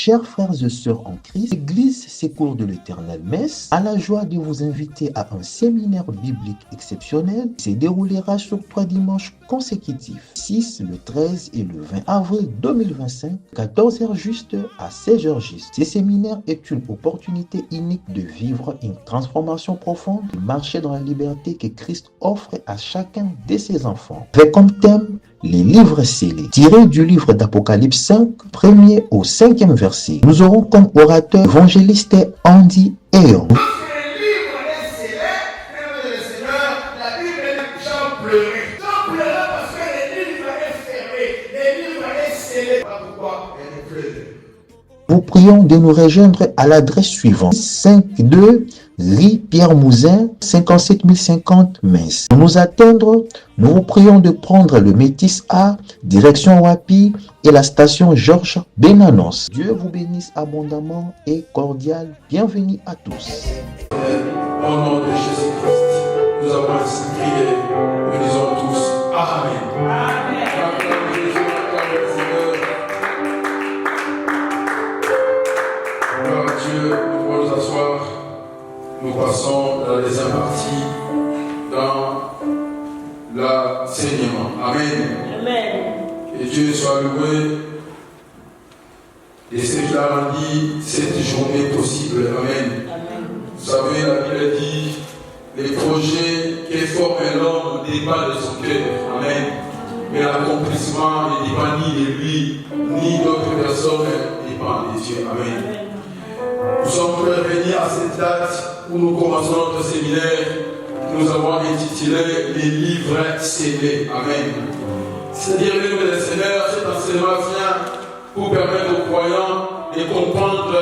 Chers frères et sœurs en Christ, l'Église Secours de l'Éternel Metz a la joie de vous inviter à un séminaire biblique exceptionnel qui se déroulera sur 3 dimanches consécutifs, 6, le 13 et le 20 avril 2025, 14h juste à 16h juste. Ce séminaire est une opportunité unique de vivre une transformation profonde, de marcher dans la liberté que Christ offre à chacun de ses enfants. Avec comme thème les livres scellés, tirés du livre d'Apocalypse 5, 1er au 5e verset. Nous aurons comme orateur évangéliste Andy Eon. Nous prions de nous rejoindre à l'adresse suivante: 52 rue Pierre Mouzin, 57 050 Metz. Pour nous atteindre, nous vous prions de prendre le Métis A, direction Wapi et la station Georges Benanos. Dieu vous bénisse abondamment et cordial. Bienvenue à tous. Au nom de Jésus-Christ, nous avons ainsi prié. Nous disons tous Amen. Amen. Gloire à Dieu, nous pouvons nous asseoir. Nous passons à la deuxième partie dans l'enseignement. Amen. Amen. Que Dieu soit loué et ce qu'il a rendu cette journée possible. Amen. Amen. Vous savez, la Bible dit les projets que forme l'homme dépendent de son cœur. Amen. Mais l'accomplissement ne dépend ni de lui, ni d'autres personnes, dépend de Dieu. Amen. Amen. Nous sommes prévenus à cette date où nous commençons notre séminaire que nous avons intitulé les livres scellés. Amen. C'est-à-dire, le Seigneur, cet enseignement vient pour permettre aux croyants de comprendre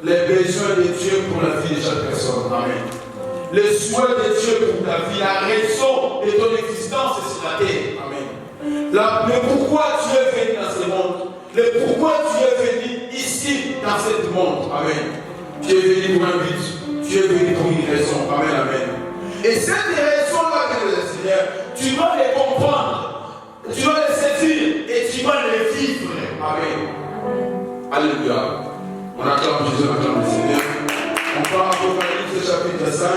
les besoins de Dieu pour la vie de chaque personne. Amen. Les souhaits de Dieu pour ta vie, la raison de ton existence sur la terre. Amen. Le pourquoi tu es venu dans ce monde, le pourquoi tu es venu ici dans ce monde. Amen. Tu es venu pour un but, tu es venu pour une raison. Amen, amen. Et cette raison-là, Seigneur, tu vas les comprendre, tu vas les saisir et tu vas les vivre. Amen. Alléluia. On acclame Jésus, on acclame le Seigneur. On part à Apocalypse chapitre 5,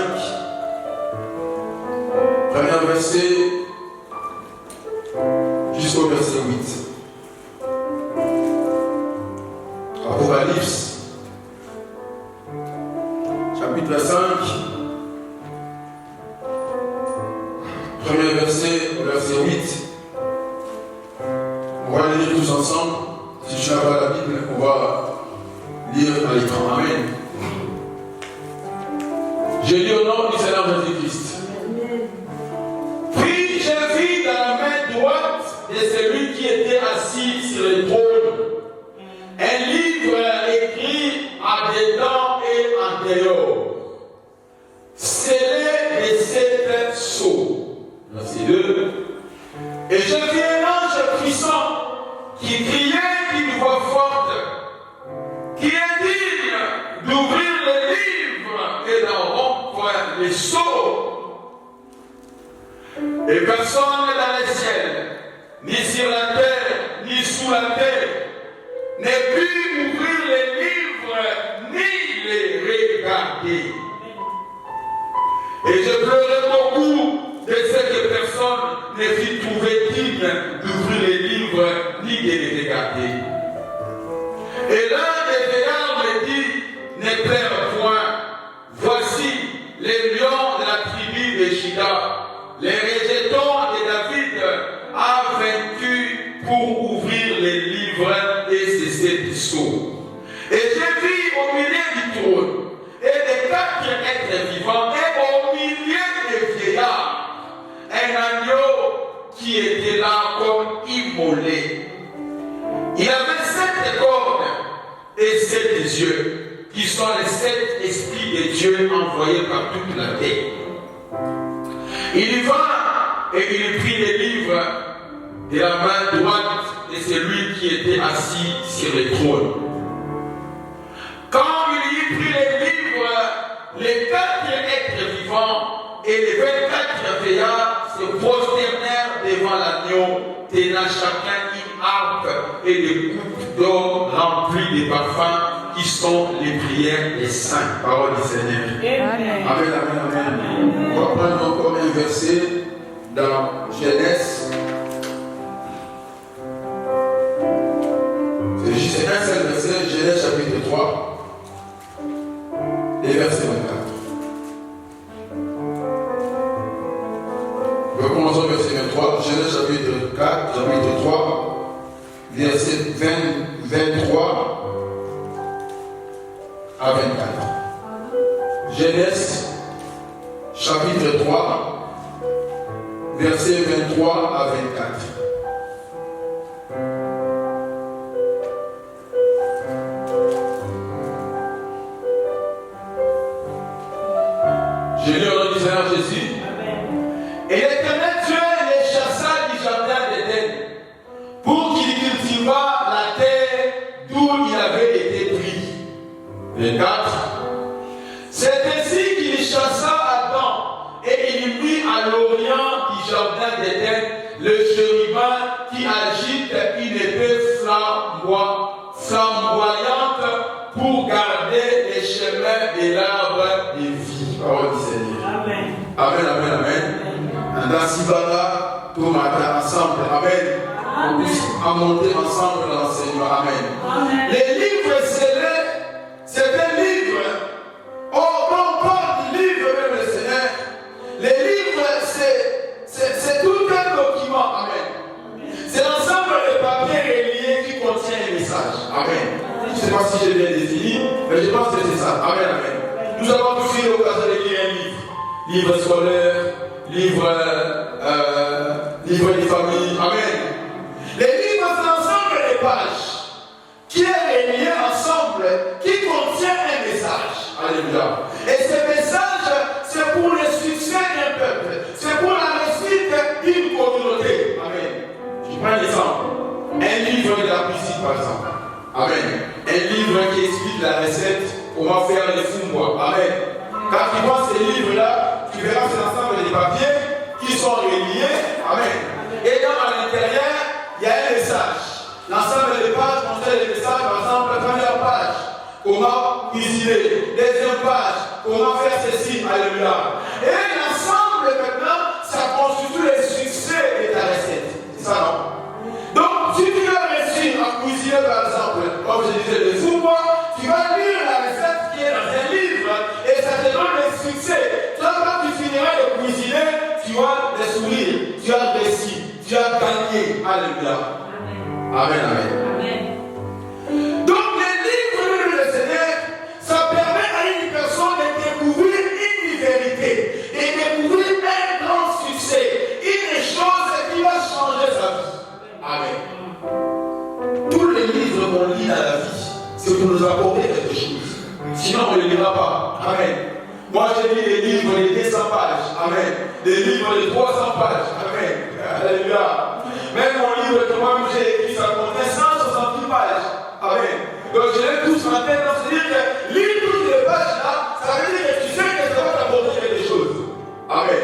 premier verset jusqu'au verset 8. Apocalypse chapitre 5, premier verset, verset 8. On va lire tous ensemble. Si tu n'as pas la Bible, on va lire à l'écran. Amen. Je lis au nom du Seigneur Jésus-Christ. Puis je vis dans la main droite de celui qui était assis sur le trône un livre écrit en dedans et en dehors, scellé de 7 sceaux. Verset 2. Et je vis un ange puissant qui criait d'une voix forte, qui est digne d'ouvrir le livre et d'en rompre les sceaux. Et personne dans les ciels, ni sur la terre, ni sous la terre, ne put ouvrir les livres, ni les regarder. Et je pleurais beaucoup de ce que personne ne fut trouvé digne d'ouvrir les livres, ni de les regarder. Et l'un des veillards me dit, ne pleure point, voici les lions de la tribu de Juda, les rejetons de David, a vaincu pour ouvrir les livres et ses 7 sceaux. Et j'ai vu au milieu du trône et des 4 êtres vivants et au milieu des vieillards un agneau qui était là comme immolé. Il avait 7 cornes et 7 yeux, qui sont les 7 esprits de Dieu envoyés par toute la terre. Il y va et il prit les livres de la main droite de celui qui était assis sur le trône. Quand il y prit les livres, les 4 êtres vivants et les 24 veillards se prosternèrent devant l'agneau, tenant chacun une harpe et des coupes d'or remplies remplis des parfums qui sont les prières des saints. Parole du Seigneur. Amen, amen, amen. On va prendre encore un verset dans Genèse. C'est juste un seul verset, Genèse chapitre 3, et verset 24. Commençons au verset 23, Genèse chapitre 4, chapitre 3, verset 23 à 24. Genèse chapitre 3, verset 23 à 24. Je lis au nom du Seigneur Jésus. Et l'Éternel Dieu les chassa du jardin d'Éden pour qu'il cultivât la terre d'où il avait été pris. 24. C'est ainsi qu'il chassa Adam et il mit à l'orient du jardin d'Éden le chérubin qui agite une épée flamboyante pour garder les chemins de l'arbre de vie. Parole du Seigneur. Amen. Amen, amen, amen. Dans Sibara, pour matin ensemble. Amen. On puisse monter ensemble dans l'enseignement. Amen. Les livres scellés, c'est un livre. Oh, quand on parle du livre, même le Seigneur, les livres, c'est tout un document. Amen. C'est l'ensemble de papiers reliés qui contient les messages. Amen. Je ne sais pas si j'ai bien défini, mais je pense que c'est ça. Amen, amen. Nous avons tous eu l'occasion de lire un livre. Livre scolaire, livre des familles. Amen. Les livres, c'est l'ensemble des pages qui est relié ensemble, qui contient un message. Alléluia. Et ce message, c'est pour le succès d'un peuple. C'est pour la réussite d'une communauté. Amen. Je prends un exemple. Un livre de la cuisine, par exemple. Amen. Un livre qui explique la recette, comment faire les fumbois. Amen. Quand tu vois ces livres-là, tu verras c'est l'ensemble des papiers qui sont reliés. Amen. Et dans l'intérieur, il y a un message. L'ensemble des pages contient les messages. Par exemple, la première page, comment cuisiner. Deuxième page, comment faire ceci. Alléluia. Et l'ensemble maintenant, ça constitue le succès de ta recette. C'est ça, non? Donc, si tu veux réussir à cuisiner, par exemple, comme je disais, les fumbois, tu vas lire la recette qui est dans un livre et ça te donne le succès. Toi, quand tu finiras de cuisiner, tu as des sourires, tu as réussi, tu as gagné. Alléluia. Amen, amen. Amen. Donc, les livres du Seigneur, ça permet à une personne de découvrir une vérité et découvrir un grand succès, une chose qui va changer sa vie. Amen. Tous les livres qu'on lit dans la vie, c'est pour nous apporter quelque chose. Sinon, on ne les lira pas. Amen. Moi, j'ai lu des livres de 200 pages. Amen. Des livres de 300 pages. Amen. Alléluia. Même mon livre que moi j'ai écrit, ça contient 170 pages. Amen. Donc, je l'ai tous en tête. Donc, c'est-à-dire que lire toutes les pages là, ça veut dire que tu sais que ça va t'apporter quelque chose. Amen.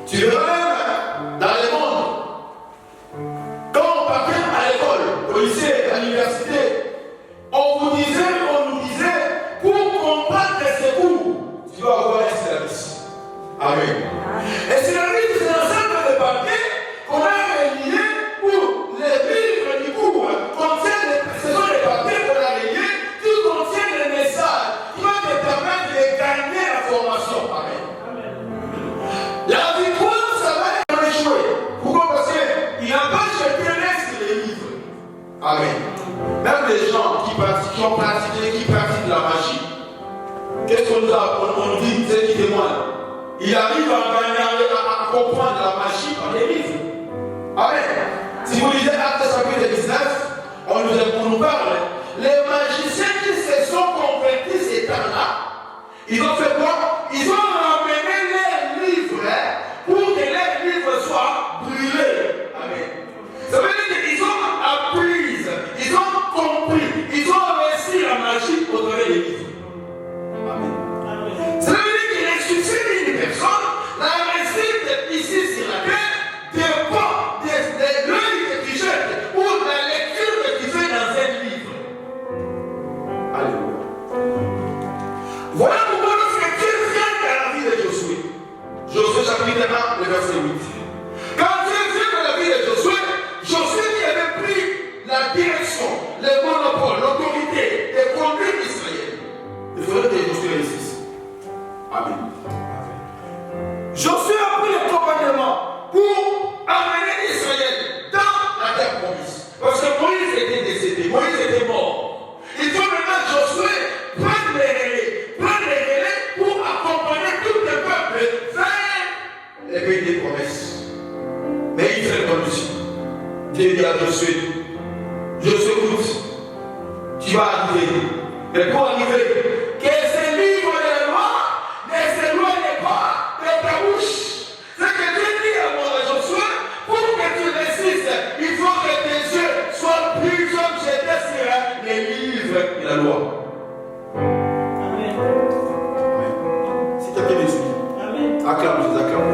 Tu verras même dans le monde. Quand on partait à l'école, au lycée, à l'université, on nous disait, pour comprendre ces cours, tu dois avoir un service. Amen. Et c'est un ensemble de papiers qu'on a relié où les livres du cours contiennent, ce sont les papiers qu'on a reliés qui contiennent les messages qui vont te permettre de gagner la formation. Amen. La victoire, ça va être échoué. Pourquoi? Parce qu'il n'a pas jeté les livres. Amen. Même les gens qui ont pratiqué, qui pratiquent la magie, qu'est-ce qu'on nous a, on nous dit, c'est qui témoigne? Il arrive à gagner, à comprendre la magie par les livres. Amen. Si vous lisez Actes chapitre 19, on nous parle. Les magiciens qui se sont convertis ces temps-là, ils ont fait quoi? Ils ont ramené leurs livres pour que leurs livres soient brûlés. Amen. Ça veut dire qu'ils ont appris, ils ont compris, ils ont réussi la magie au travers des livres. Amen. Ça veut dire qu'il est succès d'une personne, la réussite ici sur la terre dépend de l'œil que tu jettes ou de la lecture les monopoles, l'autorité, les conduites d'Israël. Il faudrait que Josué réussisse. Amen. Josué a pris le commandement pour amener Israël dans la terre promise. Parce que Moïse était décédé, Moïse était mort. Il faut maintenant Josué prendre les relais pour accompagner tout le peuple vers les pays des promesses. Mais il fait comme ici. Dieu dit à Josué, Josué, écoute, tu vas arriver. Mais pour arriver, que ces livres de la loi ne s'éloignent pas de ta bouche. C'est que Dieu dit à Josué, pour que tu réussisses, il faut que tes yeux soient plus jetés sur les livres de la loi. Amen. Amen. Si quelqu'un me suit, acclame Jésus, acclame.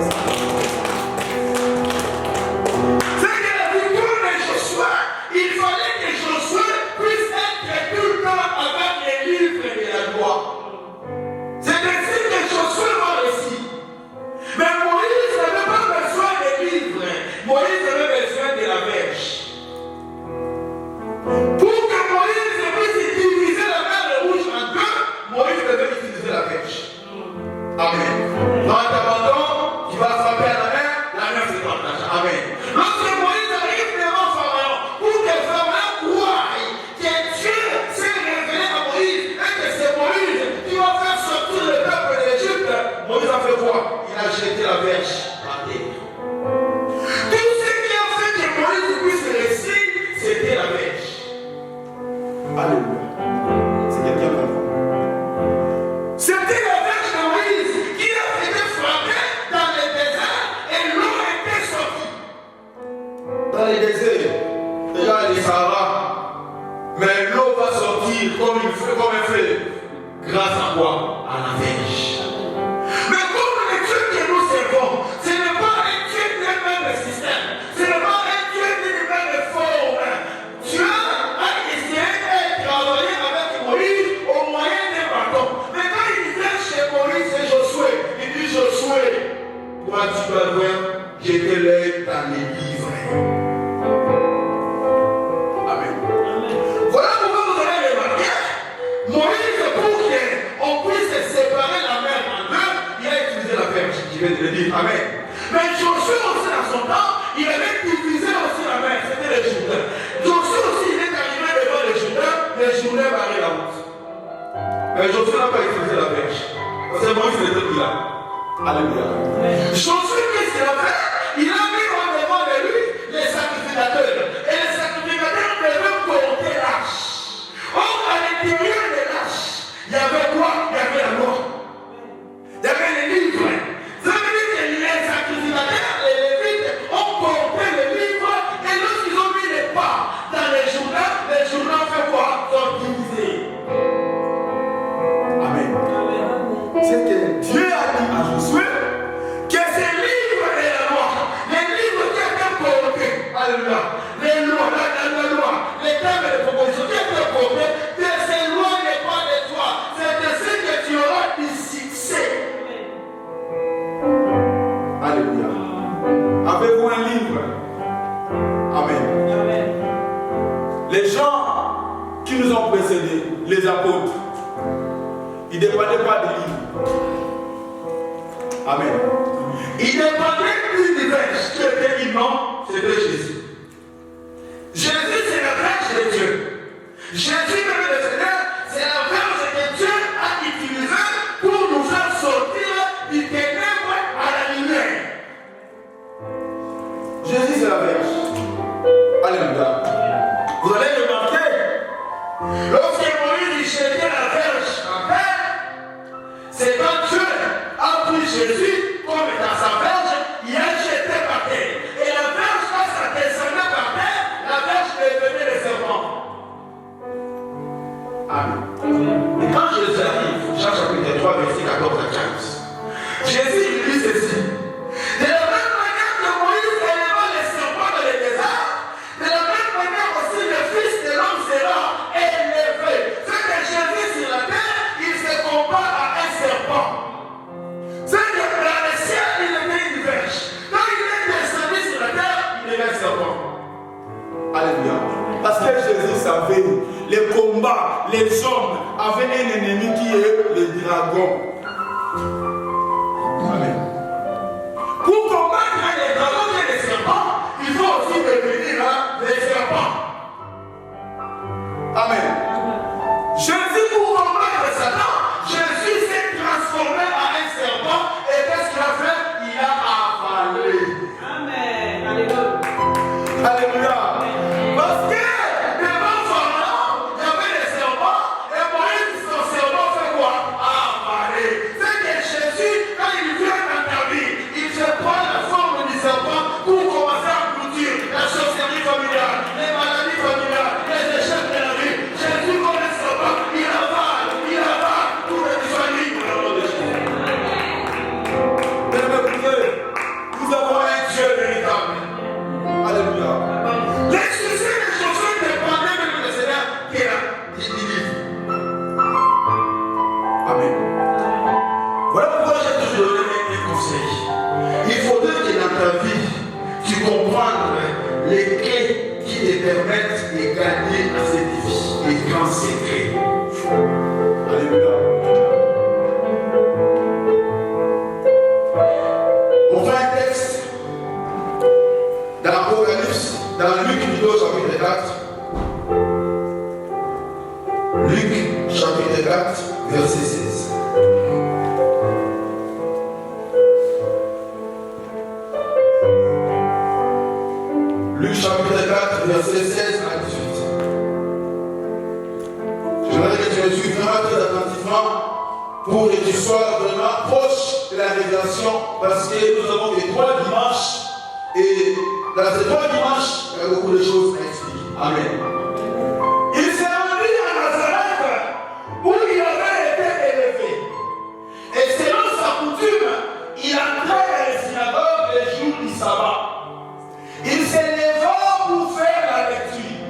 C'est que la victoire de Josué, il fallait que Josué puisse être tout le temps avec les livres de la loi. C'est ainsi que Josué va réussir. Mais Moïse n'avait pas besoin des livres. Moïse avait besoin de la verge. Pour que Moïse puisse diviser la mer rouge en deux, Moïse devait utiliser la verge. Amen. Dans ta bâton, tu vas frapper à la mer se partage. Amen. Lorsque Moïse arrive devant Pharaon, pour que Pharaon croie que Dieu s'est révélé à Moïse et que c'est Moïse qui va faire sortir le peuple d'Égypte, Moïse a fait quoi? Il a jeté la verge à terre. Tout ce qui a fait que Moïse puisse réussir, c'était la verge. Alléluia. C'est quelqu'un qui a. C'était la verge de Moïse qui a été frappée dans le désert et l'eau était sortie. Dans le désert, déjà les Sahara, mais l'eau va sortir comme un fleuve. Grâce à quoi? À la verge. Mais comme le Dieu que nous servons, ce n'est pas un Dieu d'un même système, ce n'est pas un Dieu d'une même forme. Dieu a essayé de travailler avec Moïse au moyen d'un bâton. Mais quand il vient chez Moïse et Josué, il dit Josué, toi tu vas voir, j'étais l'œil dans les livres. Amen. Voilà pourquoi vous allez remarquer, Moïse, pour qu'on puisse séparer la mer en deux, il a utilisé la verge, je vais te le dire. Amen. Mais Josué aussi dans son temps, il avait utilisé aussi la mer, c'était les Jourdains. Josué aussi, il est arrivé devant les Jourdains barraient la route. Mais Josué n'a pas utilisé la verge. Parce que Moïse n'était plus là. Alléluia. Josué, qu'est-ce qu'il a fait? Il a mis en devant de lui les sacrificateurs. Et les sacrificateurs devaient porter l'arche. Or, à l'intérieur de l'arche, il y avait quoi? Il y avait la loi. Il y avait les livres. Ça veut dire que les sacrificateurs, les Lévites, ont porté les livres et lorsqu'ils ont mis les pas dans les journaux ont fait quoi? Sont divisés. Amen. C'est que Dieu a dit à Josué que ces livres de la loi, les livres qui étaient portés, alléluia, les lois, la loi, les termes et les propositions qui étaient portés, ne s'éloignent pas de toi. C'est ainsi que tu auras du succès. Alléluia. Avez-vous un livre? Amen. Amen. Les gens qui nous ont précédés, les apôtres, ils ne dépendaient pas de livres. Amen. Ils dépendaient d'une verge qui était immense, c'était Jésus. Jésus, c'est la verge de Dieu. Jésus, même le Seigneur, c'est la verge que Dieu a utilisée pour nous faire sortir du ténèbre à la lumière. Jésus, c'est la verge. Alléluia. Vous allez remarquer, lorsque Moïse jetait la verge en terre, c'est quand Dieu a pris Jésus comme dans sa verge, il a jeté par terre. Et la verge, quand ça descendait par terre, la verge devenait le serpent. Amen. Et quand Jésus arrive, Jean chapitre 3, verset 14 à 15, Jésus dit ceci. De la même manière que Moïse éleva les serpents dans le désert, de la même manière aussi le Fils de l'homme sera élevé. C'est que Jésus sur la terre, il se compare à un serpent. C'est que dans le ciel, il était une verge. Quand il est descendu sur la terre, il est un serpent. Alléluia. Parce que Jésus savait savez, les combats, les hommes avaient un ennemi qui est le dragon. Amen. Pour combattre les dragons et les serpents, il faut aussi devenir les serpents. Amen. Jésus, pour combattre Satan, Jésus s'est transformé en un serpent et qu'est-ce qu'il a fait? Il a avalé. Amen. Alléluia. Alléluia. Parce que devant Pharaon, il y avait des serpents et Moïse, son serpent fait quoi? Avaler. C'est que Jésus, quand il vient dans ta vie, il se prend la forme du serpent pour commencer à clôturer la sorcellerie familiale, les maladies familiales, les échecs de la vie. Jésus, comme un serpent, il avale pour que tu sois libre dans le nom de Jésus. Nous avons un Dieu véritable. Alléluia. Les succès des chansons dépendaient même du Seigneur qui livre. Amen. Voilà pourquoi j'ai toujours donné un conseil. Il faudrait que dans ta vie, tu comprennes les clés qui te permettent de gagner à cette vie. Les grands secrets. Alléluia. On fait un texte dans l'Apocalypse, dans Luc chapitre 4. Luc chapitre 4, verset 16. Luc chapitre 4, verset 16 à 18. J'aimerais que tu me suives vraiment très attentivement pour que tu sois vraiment proche de la révélation, parce que nous avons fait 3 dimanches et dans ces 3 dimanches, il y a beaucoup de choses à expliquer. Amen. Il s'est rendu à Nazareth où il avait été élevé. Et selon sa coutume, il entrait dans les synagogues les jours du sabbat. Il s'éleva pour faire la lecture.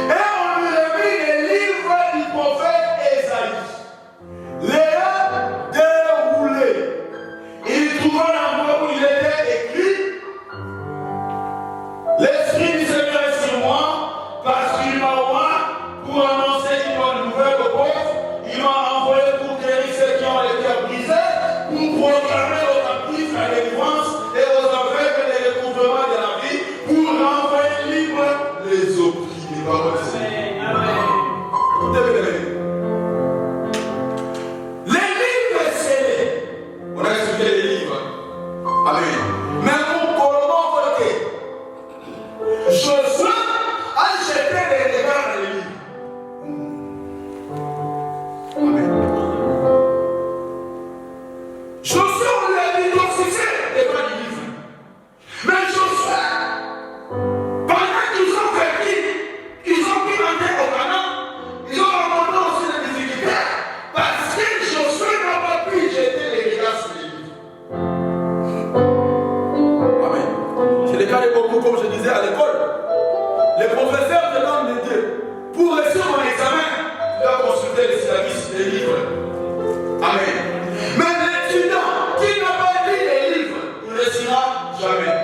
Et on lui remit les livres du prophète Ésaïe. Les déroulés. Il trouva l'endroit où il était écrit. L'Esprit du Seigneur est sur moi, parce qu'il m'a oint pour annoncer une bonne nouvelle aux pauvres. Il m'a envoyé pour guérir ceux qui ont les cœurs brisés, pour proclamer aux captifs la délivrance et aux aveugles le recouvrement de la vie, pour renvoyer libres les opprimés. Paroles du Seigneur. Amen. Écoutez bien. Les livres scellés. On a expliqué les livres. Amen. Mais pour comment voter? Josué a jeté des regards dans les livres. Amen. Josué, on lui a dit d'officier devant les livres. Mais Josué, pendant qu'ils ont vécu, ils ont pu entrer au Canaan, ils ont rencontré aussi des difficultés, parce que Josué n'a pas pu jeter les regards sur les livres. Amen. C'est le cas de beaucoup, comme je disais à l'école. Les professeurs de l'homme de Dieu, pour réussir mon examen, tu dois consulter les services des livres. Amen. Mais l'étudiant qui n'a pas lu les livres, il ne réussira jamais.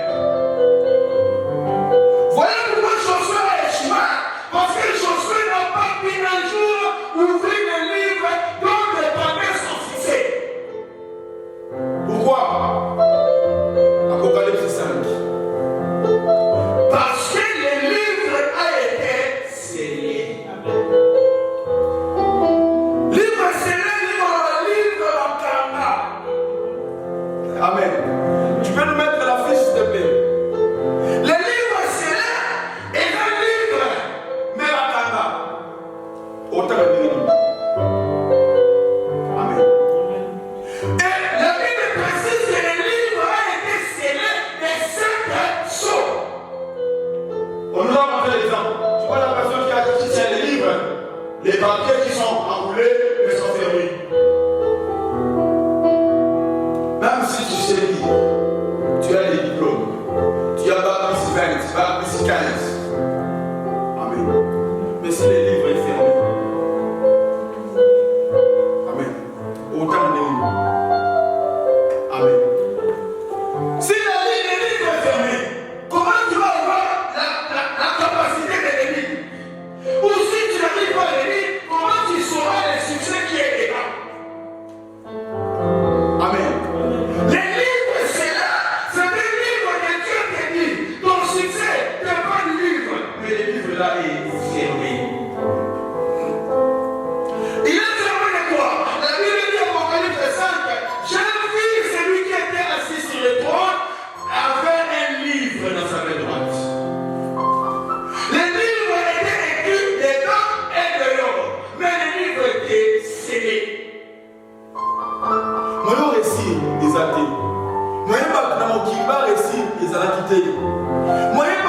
Voilà pourquoi Josué a échoué. Parce que Josué n'a pas pu un jour ouvrir les livres dont les papiers sont fixés. Pourquoi? Apocalypse 5. Parce que le livre a été scellé. Livre scellé, livre en Kanga. Amen. Tu peux nous mettre la fiche, s'il te plaît. Le livre scellé est un livre, mais en Kanga. Autant de livres. Amen. Et la Bible précise que le livre a été scellé de 7 sceaux. On nous a montré l'exemple. Tu vois la personne qui a acheté les livres, les papiers qui sont enroulés, mais sont fermés. Même si tu sais lire, tu as les diplômes, tu as bac plus 20, bac plus 15. Amen. Mais si les livres sont fermés, amen. Autant de livres. Amen. Si les livres sont fermés, comment tu vas avoir la capacité de les lire? est fermé. Il est fermé de quoi? La Bible dit en Apocalypse 5, j'ai vu celui qui était assis sur le trône avait un livre dans sa main droite. Les livres étaient écrits dedans et dehors, mais les livres étaient scellés. Moi, je réussis des athées. Moi, je ne sais pas réussir des athées. Moi, je ne sais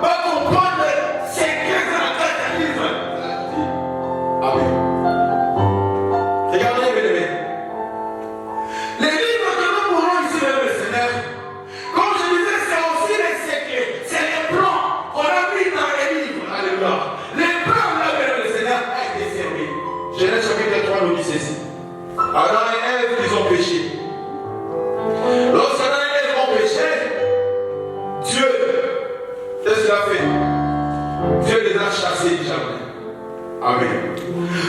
pas comprendre ce que dans la carte d'un livre. Amen. Regardez, mes amis. Les livres que nous pourrons ici, le Seigneur, comme je disais, c'est aussi les secrets, c'est les plans qu'on a mis dans les livres. Alléluia. Les plans là, le Seigneur a été servi. Genèse chapitre 3 nous dit ceci. Adam et Ève, ils ont péché. Lorsque Adam et Ève ont péché, Dieu, qu'est-ce qu'il a fait? Dieu les a chassés du jardin. Amen.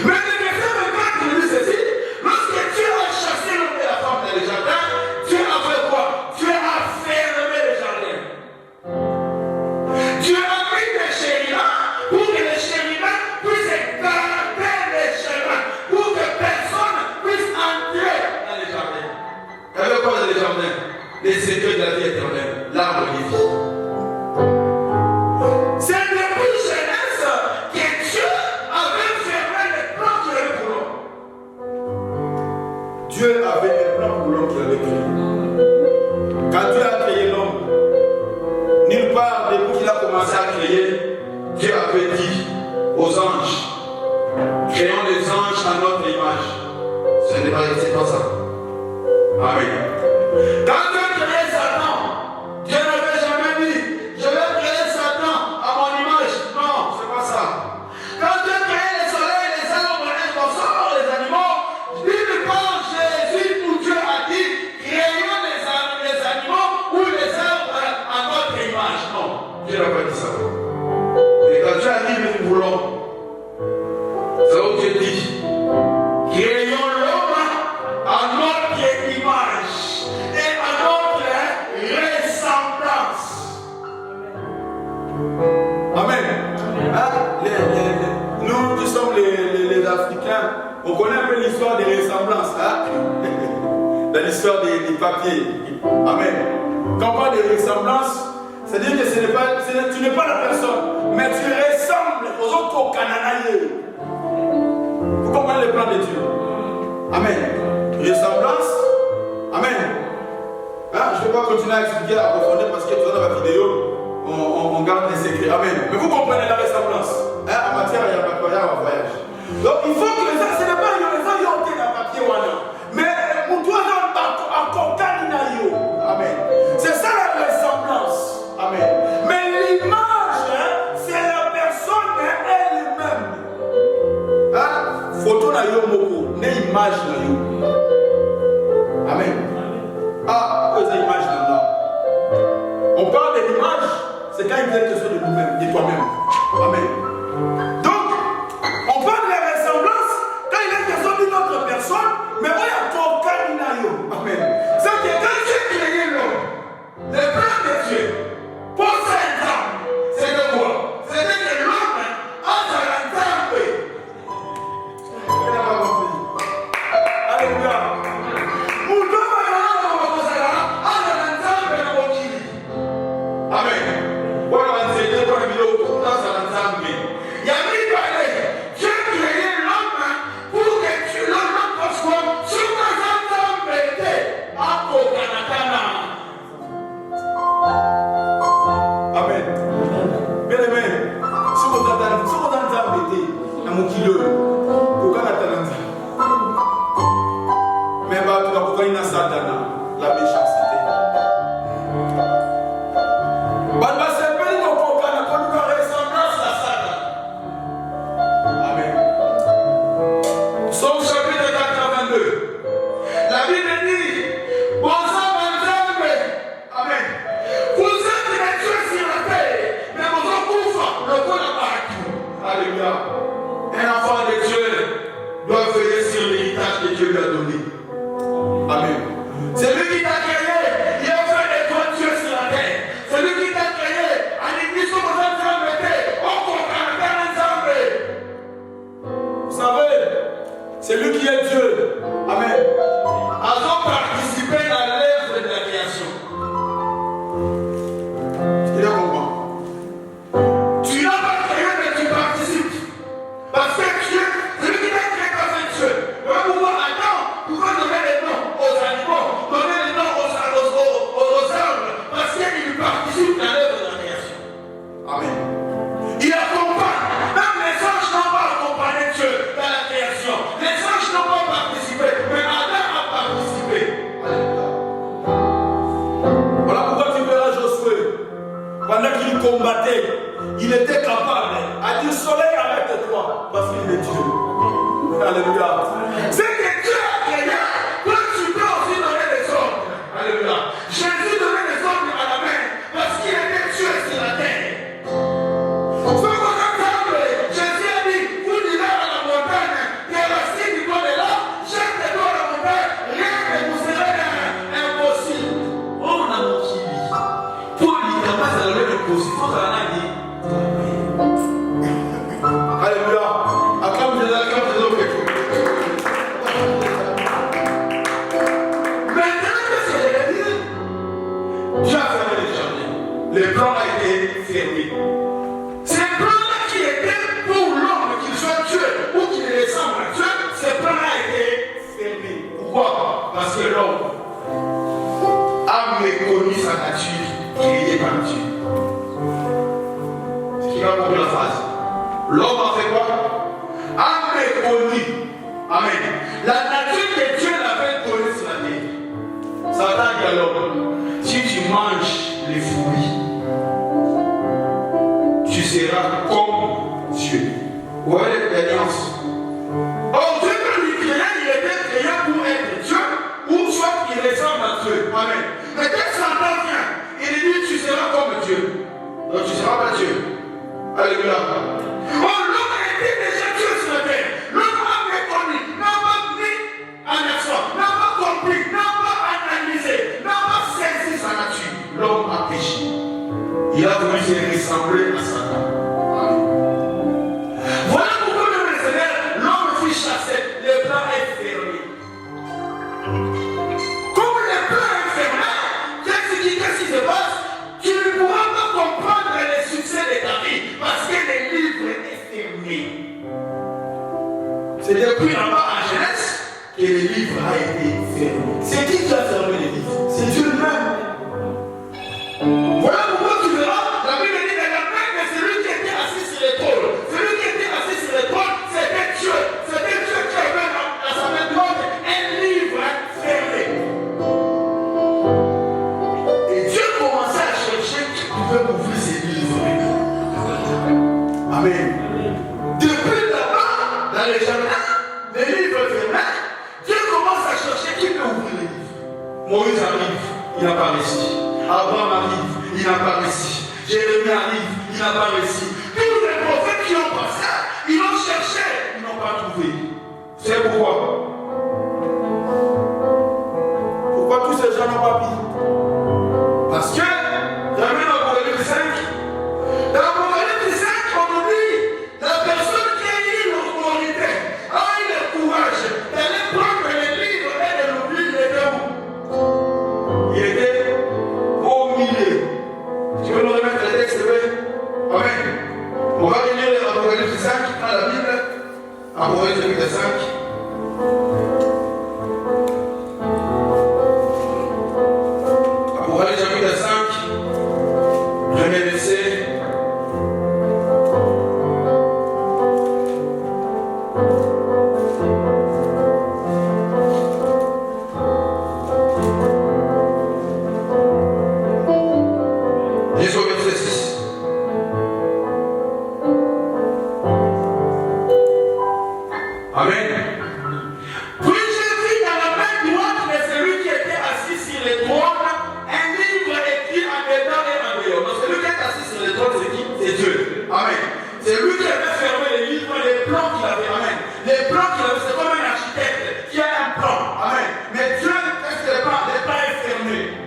Mais le verset 24 nous dit ceci. Lorsque Dieu a chassé l'homme et la femme dans le jardin, Dieu a fait quoi? Dieu a fermé le jardin. Dieu a mis des chérubins pour que les chérubins puissent garder les chemins, pour que personne puisse entrer dans le jardin. Il y avait quoi dans le jardin? Les secrets de la vie éternelle, l'arbre de vie. C'est depuis Genèse que Dieu avait fermé les plans qu'il avait pour l'homme. Dieu avait un plan pour l'homme qu'il avait créé. Quand Dieu a créé l'homme, nulle part, depuis qu'il a commencé à créer, Dieu avait dit aux anges, créons les anges à notre image. Ce n'est pas ça. Amen. Quand Dieu créait Satan, Dieu n'avait jamais dit, je vais créer Satan à mon image. Non, c'est pas ça. Quand Dieu créait le soleil, les arbres, les poissons, les animaux, Bible parle Jésus où Dieu a dit, créons les animaux ou les arbres à notre image. Non, Dieu n'a pas dit ça. Mais quand Dieu a dit, nous voulons, c'est où Dieu dit, créons l'homme à notre image et à notre ressemblance. Amen. Hein? Nous qui sommes les Africains, on connaît un peu l'histoire des ressemblances. Hein? Dans l'histoire des papiers. Amen. Quand on parle de ressemblance, c'est-à-dire que tu n'es pas la personne, mais tu ressembles aux autres au Canada. Vous comprenez le plan de Dieu? Amen. Ressemblance. Amen. Hein? Je ne vais pas continuer à expliquer, à approfondir parce que dans la vidéo, on garde les secrets. Amen. Mais vous comprenez la ressemblance. Hein? En matière, il y a un voyage. Donc il faut que les gens, ce n'est pas les gens qui ont été dans le papier, mais nous devons accompagner. Amen. C'est ça la ressemblance. Amen. Mais l'image, c'est la personne elle-même. Hein? Photo na yo moko, ne image na yo. Amen. Ah, quoi c'est image là? On parle de l'image, c'est quand il vient question de nous-mêmes, de toi-même. Amen. Donc, on parle de la ressemblance quand il est question d'une autre personne, mais on y a ton caninayo. Amen. C'est que quand Dieu créait l'homme, le plan de Dieu, pour 5 ans, c'est de quoi? C'était que l'homme a sa lampe. On n'a pas compris. Alléluia. Amen. Voilà, c'est pour la vidéo pour dans sa lampe. Il y a mis Dieu créait l'homme pour que l'homme fasse quoi? Sur ta lampe à Kokanakana. Amen. Bien aimé, si vous entendez, à mon kilo, pourquoi n'attendez? Mais pourquoi il y a Satana, la méchanceté? Amen. Somme chapitre 82. La Bible dit, bon sang, amen. Vous êtes les dieux sur la terre, mais vous en couvrez le col partout. Alléluia. Un enfant de Dieu doit veiller sur l'héritage que Dieu lui a donné. Amen. C'est lui qui t'a créé, il a fait des toi Dieu sur la terre. C'est lui qui t'a créé, à l'église, comme vous êtes en train de mettre, on comprend. C'est lui qui est Dieu. Amen. Avons participé à l'œuvre de la création. Tu le comprends? Tu n'as pas créé, mais tu participes. Parce que Dieu, celui qui t'a créé comme un Dieu, va pouvoir attendre, pouvoir donner les noms aux animaux, donner les noms aux arbres, parce qu'il participe à l'œuvre de la création. Amen. Il accompagne. Même les anges n'ont pas accompagné Dieu dans la création. Les anges n'ont pas participé, mais Adam a participé. Voilà pourquoi tu verras Josué, pendant qu'il combattait, il était capable à dire soleil arrête-toi, parce qu'il est Dieu. Alléluia. C'est que Dieu a créé, toi tu peux aussi donner les ordres. Alléluia. Jésus donnait les ordres à la main, parce qu'il était Dieu sur la terre. Jésus a dit, vous direz à la montagne, que la cime du corps est là, jette-toi à la montagne, rien ne vous sera impossible. On a mon qui dit, pour lui, il n'y a pas à l'heure impossible, il faut qu'on a dit. Alléluia. Acclame Jésus, acclame Jésus. Maintenant que c'est l'église, Dieu a fermé les jardins. Le plan a été fermé. Ces plans-là qui étaient pour l'homme, qu'il soit Dieu ou qu'il ressemble à Dieu, ces plans-là a été fermé. Pourquoi? Parce que l'homme a méconnu sa nature créée par Dieu. C'est qui va comprendre la phrase. L'homme a fait quoi? A méconnu. Amen. La nature que Dieu l'avait donnée sur la terre. Satan dit à l'homme, si tu manges les fruits, tu seras comme Dieu. Vous voyez l'expérience. Or, Dieu que lui créait, il était créé pour être Dieu, ou soit il ressemble à Dieu. Amen. Mais dès que Satan vient, il dit tu seras comme Dieu. Donc tu ne seras pas Dieu. Alléluia. Or, l'homme a été déjà Dieu sur la terre. L'homme a méconnu, n'a pas mis en action, n'a pas compris, n'a pas analysé, n'a pas saisi sa nature. L'homme a péché. Il a voulu se ressembler à Satan. Voilà pourquoi même le Seigneur, l'homme fut chassé, le plan est fermé. Comme le plan est fermé, qu'est-ce qui se passe? Tu ne pourras pas comprendre le succès de ta vie parce que le livre est fermé. C'est depuis en bas en Genèse que le livre a été fermé. C'est qui a fermé le livre? C'est Dieu lui-même. Voilà pourquoi tu verras, la Bible dit que la main de celui qui était assis sur les trônes, celui qui était assis sur les trônes, c'était Dieu. C'était Dieu qui avait à sa main droite un livre fermé. Et Dieu commençait à chercher qui pouvait ouvrir ces livres. Amen. Depuis là-bas, dans les jardins, les livres fermés, Dieu commence à chercher qui peut ouvrir les livres. Moïse arrive, il n'a pas réussi. Abraham arrive, il n'a pas réussi. Jérémie arrive, il n'a pas réussi. Tous les prophètes qui ont passé, ils ont cherché, ils n'ont pas trouvé. C'est pourquoi? Pourquoi tous ces gens n'ont pas pris? Parce que, j'avais l'Apocalypse 5. Dans l'Apocalypse 5, on nous dit, la personne qui a eu l'autorité a eu le courage d'aller prendre les livres et de l'oublier, il était où? Il était au milieu. Tu veux nous remettre le texte, Amen. On va lire l'Apocalypse 5 dans la Bible. Apocalypse 5. Apocalypse 5. Premier verset. Jusqu'au verset 6. Amen. Puis j'ai vu dans la main droite de celui qui était assis sur le trône un livre écrit en dedans et en dehors. Donc celui qui est assis sur le trône, c'est qui? C'est Dieu. Amen. C'est lui qui avait fermé les livres, les plans qu'il avait. Amen. Les plans qu'il avait, c'est comme un architecte qui a un plan. Amen. Mais Dieu, qu'est-ce que les plans est fermé?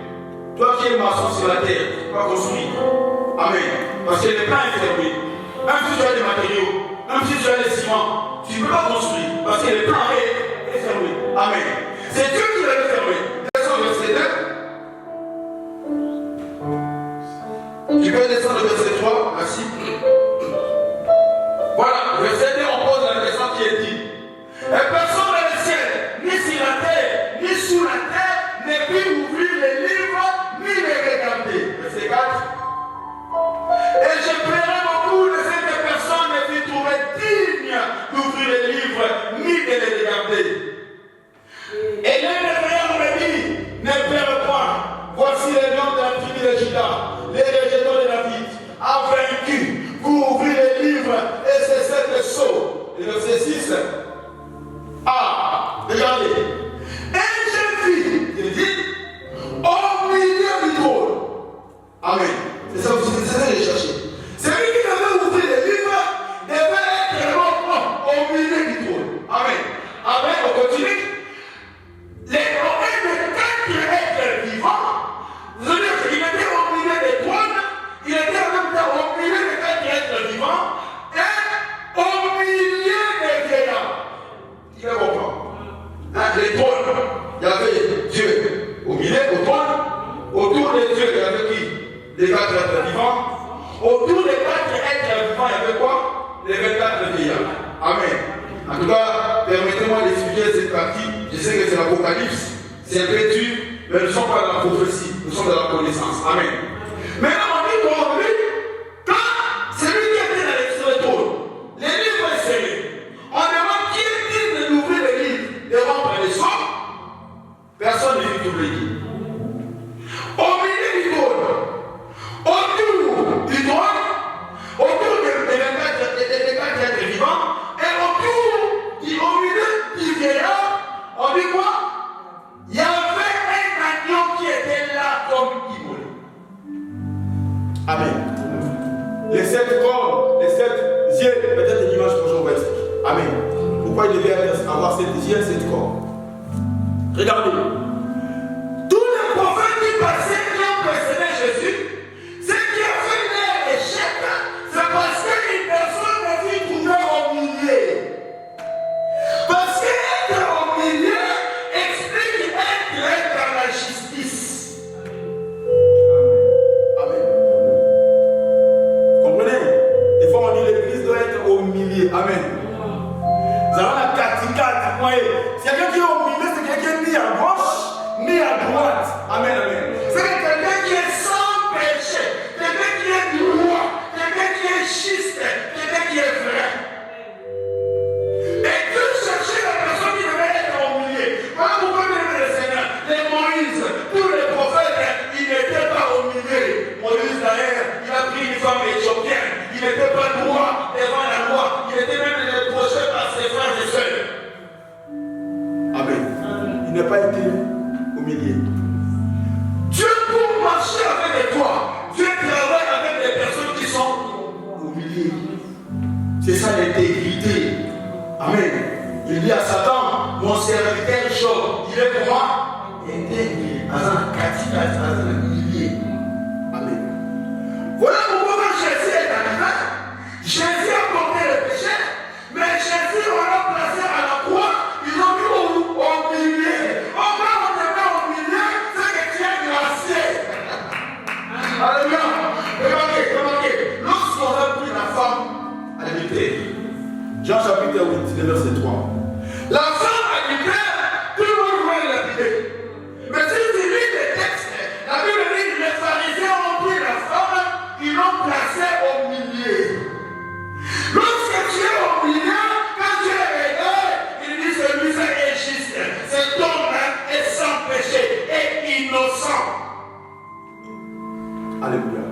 Toi qui es maçon sur la terre, tu vas construire. Amen. Parce que le plan est fermé. Même si tu as des matériaux, même si tu as des ciments, tu ne peux pas construire. Parce que le plan est Voilà, verset 2, on pose la question qui est dit. Et personne dans le ciel, ni sur la terre, ni sous la terre, ne peut ouvrir les livres, ni les regarder. Verset 4. Et je plairai beaucoup de cette personne ne fut trouvée digne d'ouvrir les livres, ni de les regarder. Et l'un des frères me dit, ne pleure pas. Voici les noms de la tribu de Juda, les rejetons de David, a vaincu pour ouvrir les livres et c'est cette sceau. Et verset 6. Ah, regardez. Et je vis, il dit, au milieu du trône. Amen. C'est ça que j'ai cherché. Celui qui devait ouvrir les livres devait être au milieu du trône. Amen. Amen, on continue. Les oreilles de 4 êtres vivants, vous allez dire qu'il était au milieu des trônes, il était en même temps au milieu des 4 êtres vivants et au milieu des vieillards. Il est bon. Les trônes, il y avait Dieu au milieu, au trône, autour des dieux, il y avait qui? Les 4 êtres vivants. Autour des 4 êtres vivants, il y avait quoi? Les 24 vieillards. Amen. En tout cas, permettez-moi d'expliquer cette partie. Je sais que c'est l'Apocalypse, c'est un peu dur, mais nous ne sommes pas dans la prophétie, nous sommes dans la connaissance. Amen. Maintenant, on dit qu'aujourd'hui, quand celui qui était dans l'extrême trône, les livres sont serrés, on demande qui est digne d'ouvrir les livres, de rompre les sons, personne ne dit d'ouvrir les livres. Au milieu du trône, autour du trône, autour des 24 êtres vivants, et au milieu du vieillard, on dit quoi? Il y avait un agneau qui était là comme immolé. Amen. Les 7 corps, les 7 yeux, peut-être le dimanche prochain on va expliquer. Amen. Pourquoi il devait avoir 7 yeux, 7 corps? Regardez. Tous les prophètes qui passaient, qui ont précédé Jésus, ce qui a fait leur échec, c'est parce qu'une personne ne fut trouvée au milieu. Parce qu'être au milieu explique être dans la justice. Amen. Vous comprenez? Des fois on dit l'église doit être au milieu. Amen. Nous avons la 4-4. Vous voyez, si quelqu'un qui est au milieu, c'est quelqu'un ni à gauche, ni à droite. Amen, amen. C'est quelqu'un qui est sans péché, quelqu'un qui est droit, quelqu'un qui est juste, quelqu'un qui est vrai. Et Dieu cherchait la personne qui devait être au milieu. Voilà pourquoi le Seigneur, les Moïse, tous les prophètes, ils n'étaient pas au milieu. Moïse d'ailleurs, il a pris une femme éthiopienne. Il n'était pas droit devant la loi. Il était même reproché par ses frères et sœurs. Amen. Il n'a pas été au milieu. Dieu, pour marcher avec toi, Dieu travaille avec des personnes qui sont au milieu. C'est ça l'intégrité. Amen. Il dit à Satan, mon serviteur Job, il est pour moi intègre, dans le milieu. Amen. Voilà pourquoi quand Jésus est arrivé, Jésus a porté le péché, mais Jésus on l'a placé à la croix, ils ont mis au milieu. Quand on te met au milieu, c'est que tu es glacé. Alléluia. Remarquez, lorsqu'on a pris la femme adultère, Jean chapitre 8, verset 3. La femme adultère, tout le monde voit la Bible. Mais si tu lis les textes, la Bible dit que les pharisiens ont pris la femme, ils l'ont placée au milieu. Lorsque tu es au milieu, quand tu es réglé, il dit celui-ci est juste. Cet homme est sans péché et innocent. Alléluia.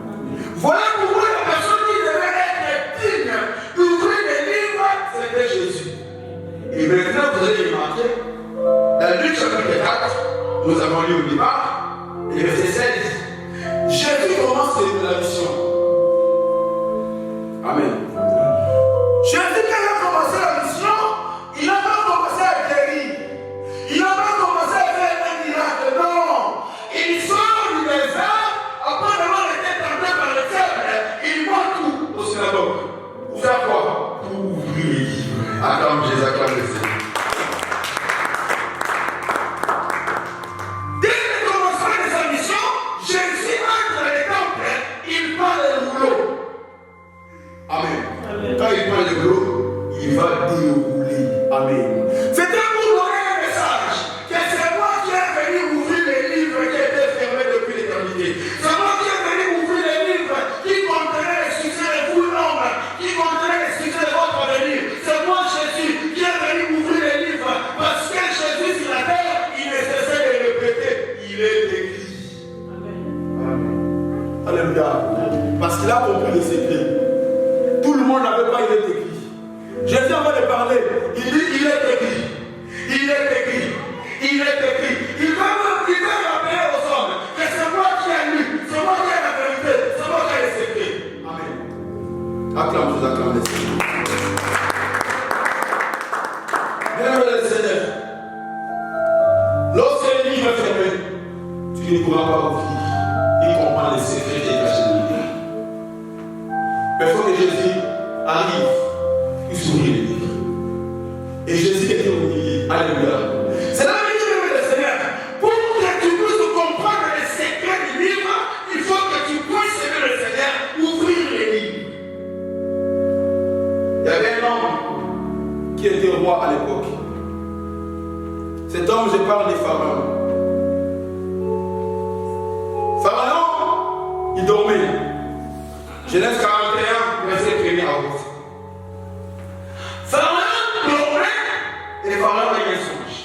Voilà pourquoi la personne qui devait être digne d'ouvrir les livres, c'était Jésus. Et maintenant, vous allez remarquer, dans Luc chapitre 4, nous avons lu au départ, et verset 16, Jésus commence la mission. Amen. Jésus, quand il a commencé la mission, il n'a pas commencé à guérir. Il n'a pas commencé à faire un miracle. Non. Il sort du désert, après avoir été tenté par le diable, il monte tout au synagogue. Pour faire quoi? Pour ouvrir les livres. Acclame Jésus, acclame le Seigneur. Dès le commencement de sa mission, Jésus entre les temples, il parle le rouleau. Amen. Quand il parle de rouleau, tu vas dérouler. Amen. C'était pour donner un message que c'est moi qui est venu ouvrir les livres qui étaient fermés depuis l'éternité. C'est moi qui est venu ouvrir les livres qui contenaient les succès de vous l'homme, qui contenaient les succès de votre avenir. C'est moi Jésus qui est venu ouvrir les livres parce que Jésus sur la terre, il ne cessait de répéter, il est écrit. Amen. Alléluia. Parce qu'il a compris le secret. Tout le monde n'avait pas, il est écrit. Jésus en va de parler. Il dit, il est écrit. Il est écrit. Il est écrit. Il va rappeler aux hommes que c'est moi qui ai lu, c'est moi qui ai la vérité, c'est moi qui ai le secret. Amen. Acclame, je acclame le Seigneur. Bien le Seigneur. Lorsque le livre est fermé, tu ne pourras pas ouvrir. Il comprend les secrets des cachés de l'univers. Mais il faut que Jésus arrive, il s'ouvre les livres. Et Jésus était au milieu. Alléluia. C'est la vérité du Seigneur. Pour que tu puisses comprendre les secrets du livre, il faut que tu puisses aimer le Seigneur, ouvrir les livres. Il y avait un homme qui était roi à l'époque. Cet homme, je parle des pharaons. Pharaon, il dormait. Genèse 41, verset 1er à 8. Pharaon dormait et Pharaon avait un songe.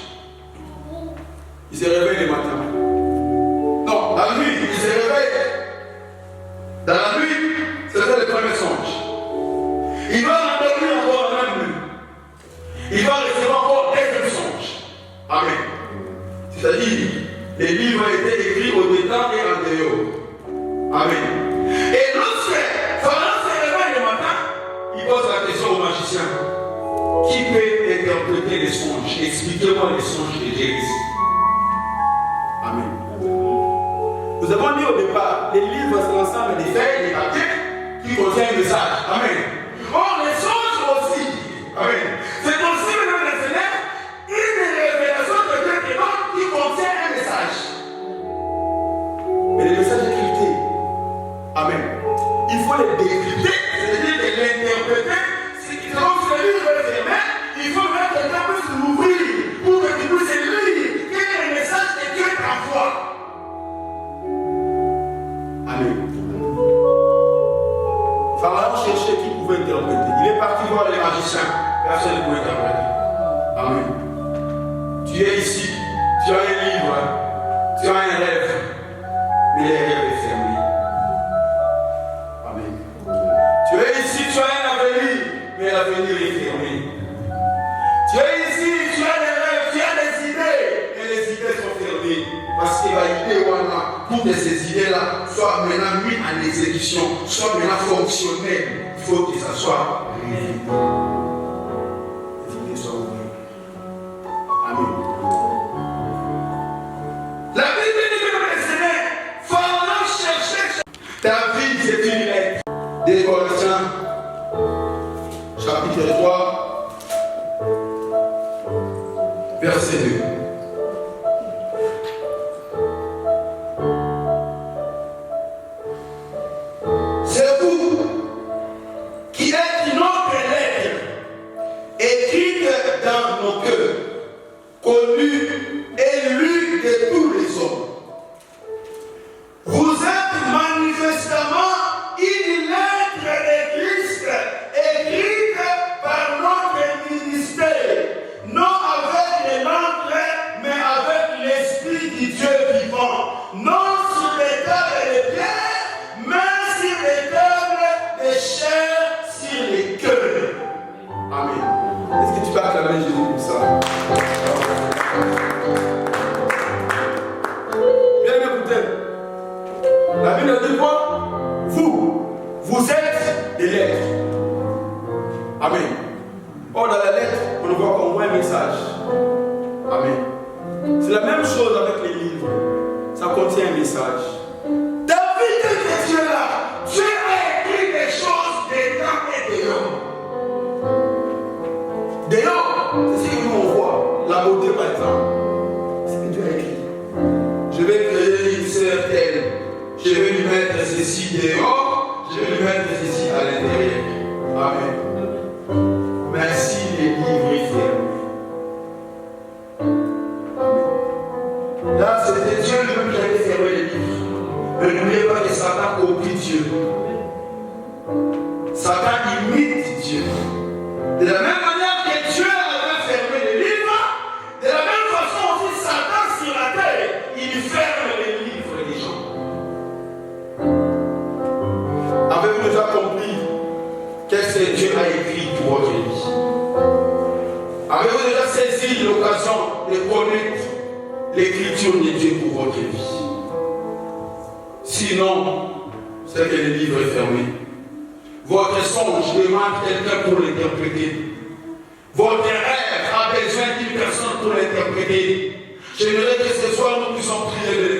Il se réveille le matin. Non, la nuit, il se réveille. Dans la nuit, c'était le premier songe. Il va endormir encore la même nuit. Il va recevoir encore un deuxième songe. Amen. C'est-à-dire, les livres étaient écrits au dedans et en dehors. Amen. Et lorsque Pharaon se réveille le matin, il pose la question au magicien. Qui peut interpréter les songes? Expliquez-moi les songes de Jésus. Amen. Nous avons dit au départ, les livres c'est l'ensemble des feuilles, des papiers qui contiennent un message. Amen. Or, les songes aussi. Amen. C'est aussi même le Seigneur, une révélation de Dieu qui contient un message. Mais le message est crypté. Amen. Il faut le décrypter, c'est-à-dire de l'interpréter. Si tu trouves ce livre fermé, il faut mettre quelqu'un puisse l'ouvrir pour que tu puisses lire quel est le message que Dieu t'envoie. Amen. Pharaon cherchait qui pouvait interpréter. Il est parti voir les magiciens. Personne ne pouvait interpréter. Amen. Tu es ici, tu as un livre, tu as un rêve, mais les rêves est fermé. Amen. Tu es ici, tu as un avenir, mais l'avenir est fermé. Tu es ici, tu as des rêves, tu as des idées, mais les idées sont fermées. Parce qu'il va aider pour que ces idées-là soient maintenant mises en exécution, soient maintenant fonctionnelles. Il faut que ça soit réalisé. Les idées soient ouvertes. Amen. La Bible dit que le Seigneur, Pharaon cherchait. David, c'est une lettre. Des Corinthiens, chapitre 3, verset 2. C'est vous qui êtes notre lettre, écrite dans nos cœurs, connue et lue de tous les hommes. Vous êtes manifestement une lettre de Christ écrite par notre ministère, non avec les langues, mais avec l'Esprit du Dieu vivant, non sur les tables de pierre, mais sur les tables de chair, sur les cœurs. Amen. Est-ce que tu peux acclamer Jésus comme ça? Bien écoutez, la Bible dit quoi? Vous êtes des lettres. Amen. Or, dans la lettre, on ne voit qu'au moins un message. Amen. C'est la même chose avec les livres. Ça contient un message. David était Dieu là. Dieu a écrit des choses dedans et dehors. Dehors, c'est ce que nous on voit. La beauté, par exemple. C'est ce que Dieu a écrit. Je vais créer une sœur telle. Je vais lui mettre ceci dehors. Je vais lui mettre ceci à l'intérieur. Amen. Merci. l'écriture de Dieu pour votre vie. Sinon, c'est que le livre est fermé. Votre songe demande quelqu'un pour l'interpréter. Votre rêve a besoin d'une personne pour l'interpréter. J'aimerais que ce soir nous puissions prier de